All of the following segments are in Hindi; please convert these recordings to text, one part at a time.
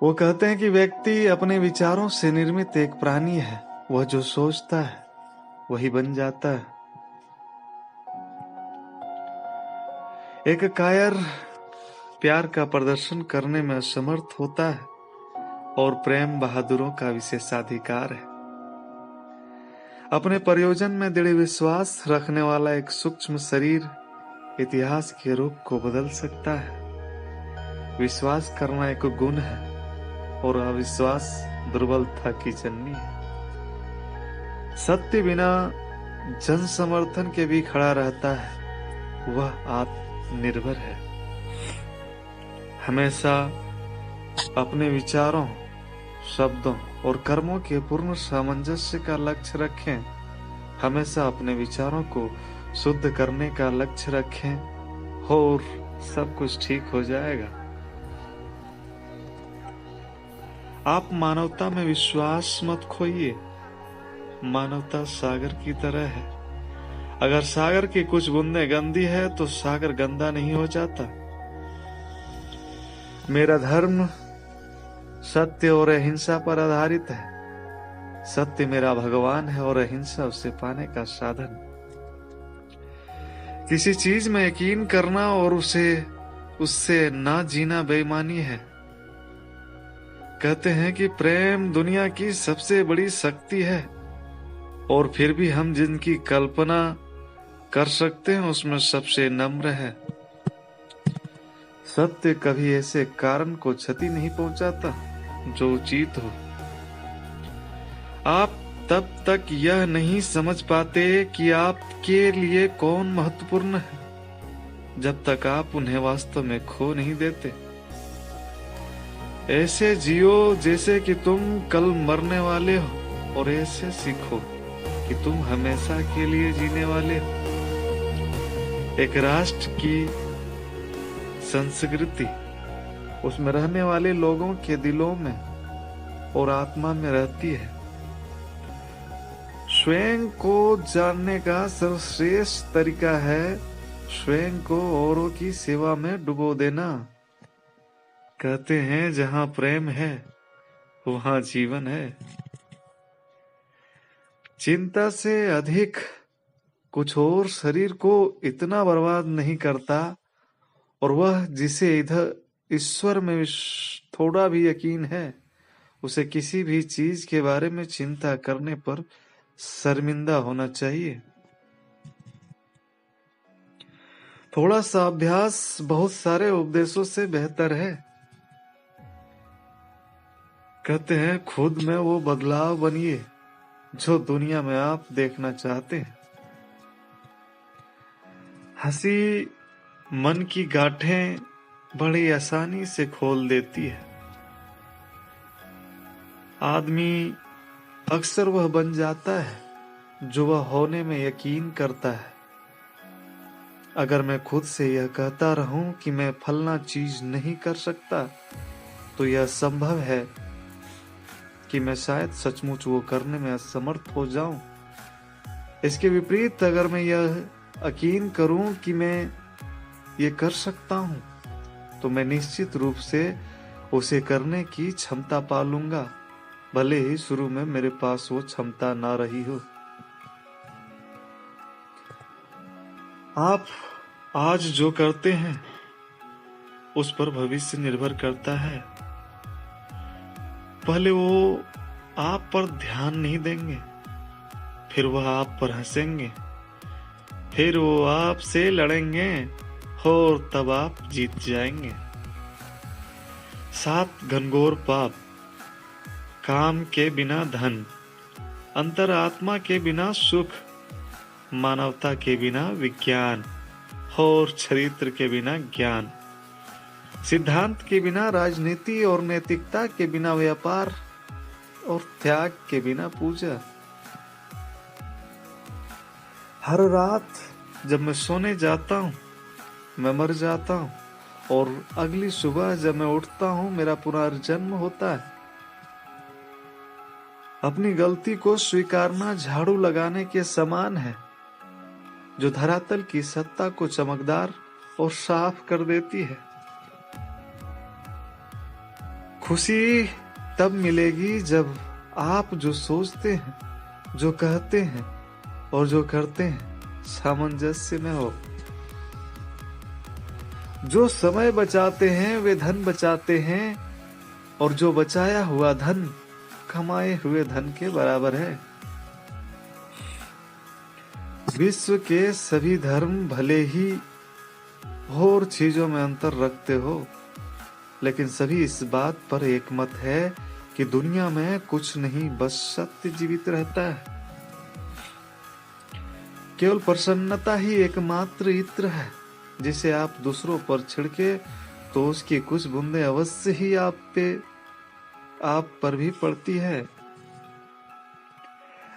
वो कहते हैं कि व्यक्ति अपने विचारों से निर्मित एक प्राणी है। वह जो सोचता है वही बन जाता है। एक कायर प्यार का प्रदर्शन करने में असमर्थ होता है और प्रेम बहादुरों का विशेषाधिकार है। अपने प्रयोजन में दृढ़ विश्वास रखने वाला एक सूक्ष्म शरीर इतिहास के रूप को बदल सकता है। विश्वास करना एक गुण है और अविश्वास दुर्बलता की जननी है। सत्य बिना जन समर्थन के भी खड़ा रहता है। वह आत्मनिर्भर है। हमेशा अपने विचारों, शब्दों और कर्मों के पूर्ण सामंजस्य का लक्ष्य रखें। हमेशा अपने विचारों को शुद्ध करने का लक्ष्य रखें और सब कुछ ठीक हो जाएगा। आप मानवता में विश्वास मत खोइए। मानवता सागर की तरह है। अगर सागर की कुछ बूंदें गंदी है तो सागर गंदा नहीं हो जाता। मेरा धर्म सत्य और अहिंसा पर आधारित है। सत्य मेरा भगवान है और अहिंसा उसे पाने का साधन। किसी चीज में यकीन करना और उससे ना जीना बेईमानी है। कहते हैं कि प्रेम दुनिया की सबसे बड़ी शक्ति है और फिर भी हम जिनकी कल्पना कर सकते हैं उसमें सबसे नम्र है। सत्य कभी ऐसे कारण को क्षति नहीं पहुंचाता जो उचित हो। आप तब तक यह नहीं समझ पाते कि आपके लिए कौन महत्वपूर्ण है जब तक आप उन्हें वास्तव में खो नहीं देते। ऐसे जियो जैसे कि तुम कल मरने वाले हो और ऐसे सीखो कि तुम हमेशा के लिए जीने वाले हो। एक राष्ट्र की संस्कृति उसमें रहने वाले लोगों के दिलों में और आत्मा में रहती है। स्वयं को जानने का सर्वश्रेष्ठ तरीका है स्वयं को औरों की सेवा में डुबो देना। कहते हैं जहां प्रेम है वहां जीवन है। चिंता से अधिक कुछ और शरीर को इतना बर्बाद नहीं करता और वह जिसे इधर ईश्वर में थोड़ा भी यकीन है उसे किसी भी चीज के बारे में चिंता करने पर शर्मिंदा होना चाहिए। थोड़ा सा अभ्यास बहुत सारे उपदेशों से बेहतर है। कहते हैं खुद में वो बदलाव बनिए जो दुनिया में आप देखना चाहते हैं। हंसी मन की गांठें बड़ी आसानी से खोल देती है। आदमी अक्सर वह बन जाता है जो वह होने में यकीन करता है। अगर मैं खुद से यह कहता रहूं कि मैं फलना चीज नहीं कर सकता तो यह संभव है कि मैं शायद सचमुच वो करने में असमर्थ हो जाऊं। इसके विपरीत अगर मैं यह यकीन करूं कि मैं ये कर सकता हूं तो मैं निश्चित रूप से उसे करने की क्षमता पा लूंगा, भले ही शुरू में मेरे पास वो क्षमता ना रही हो। आप आज जो करते हैं उस पर भविष्य निर्भर करता है। पहले वो आप पर ध्यान नहीं देंगे, फिर वह आप पर हंसेंगे, फिर वो आपसे लड़ेंगे और तब आप जीत जाएंगे। 7 घनघोर पाप, काम के बिना धन, अंतरात्मा के बिना सुख, मानवता के बिना विज्ञान और चरित्र के बिना ज्ञान, सिद्धांत के बिना राजनीति और नैतिकता के बिना व्यापार और त्याग के बिना पूजा। हर रात जब मैं सोने जाता हूँ मैं मर जाता हूँ और अगली सुबह जब मैं उठता हूँ मेरा पुनर्जन्म होता है। अपनी गलती को स्वीकारना झाड़ू लगाने के समान है जो धरातल की सत्ता को चमकदार और साफ कर देती है। खुशी तब मिलेगी जब आप जो सोचते हैं, जो कहते हैं और जो करते हैं सामंजस्य में हो। जो समय बचाते हैं वे धन बचाते हैं, और जो बचाया हुआ धन कमाए हुए धन के बराबर है। विश्व के सभी धर्म भले ही और चीजों में अंतर रखते हो, लेकिन सभी इस बात पर एकमत है कि दुनिया में कुछ नहीं बस सत्य जीवित रहता है। केवल प्रसन्नता ही एकमात्र इत्र है जिसे आप दूसरों पर छिड़के तो उसकी कुछ बूंदें अवश्य ही आप पर भी पड़ती है।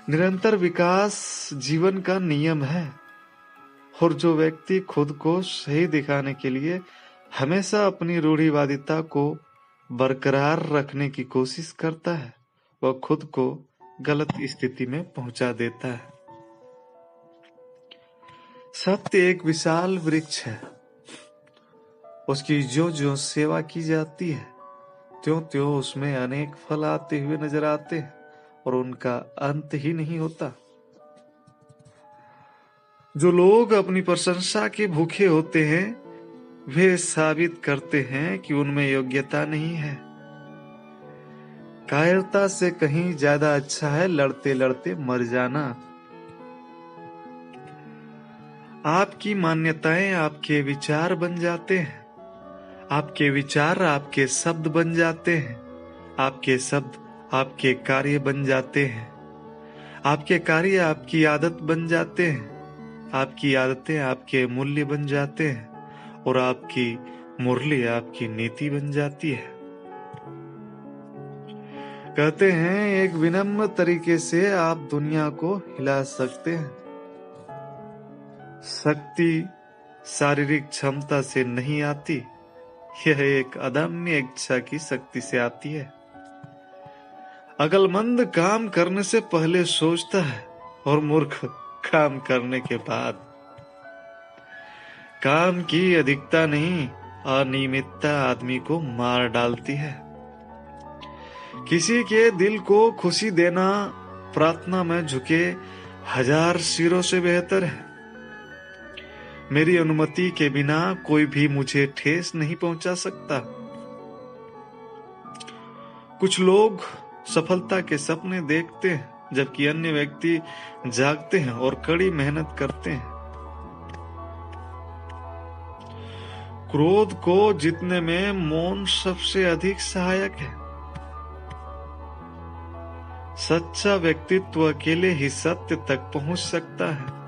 निरंतर विकास जीवन का नियम है, और जो व्यक्ति खुद को सही दिखाने के लिए हमेशा अपनी रूढ़िवादिता को बरकरार रखने की कोशिश करता है, वह खुद को गलत स्थिति में पहुंचा देता है। सत्य एक विशाल वृक्ष है, उसकी जो जो सेवा की जाती है त्यों त्यों उसमें अनेक फल आते हुए नजर आते हैं और उनका अंत ही नहीं होता। जो लोग अपनी प्रशंसा के भूखे होते हैं वे साबित करते हैं कि उनमें योग्यता नहीं है। कायरता से कहीं ज्यादा अच्छा है लड़ते लड़ते मर जाना। आपकी मान्यताएं आपके विचार बन जाते हैं, आपके विचार आपके शब्द बन जाते हैं, आपके शब्द आपके कार्य बन जाते हैं, आपके कार्य आपकी आदत बन जाते हैं, आपकी आदतें आपके मूल्य बन जाते हैं, और आपकी मुरली आपकी नीति बन जाती है। कहते हैं एक विनम्र तरीके से आप दुनिया को हिला सकते हैं। शक्ति शारीरिक क्षमता से नहीं आती, यह एक अदम्य इच्छा की शक्ति से आती है। अक्लमंद काम करने से पहले सोचता है और मूर्ख काम करने के बाद। काम की अधिकता नहीं, अनियमितता आदमी को मार डालती है। किसी के दिल को खुशी देना प्रार्थना में झुके 1000 सिरों से बेहतर है। मेरी अनुमति के बिना कोई भी मुझे ठेस नहीं पहुंचा सकता। कुछ लोग सफलता के सपने देखते हैं जबकि अन्य व्यक्ति जागते हैं और कड़ी मेहनत करते हैं। क्रोध को जीतने में मौन सबसे अधिक सहायक है। सच्चा व्यक्तित्व अकेले ही सत्य तक पहुंच सकता है।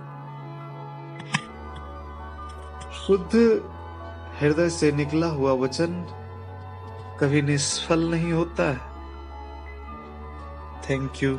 शुद्ध हृदय से निकला हुआ वचन कभी निष्फल नहीं होता है। Thank you.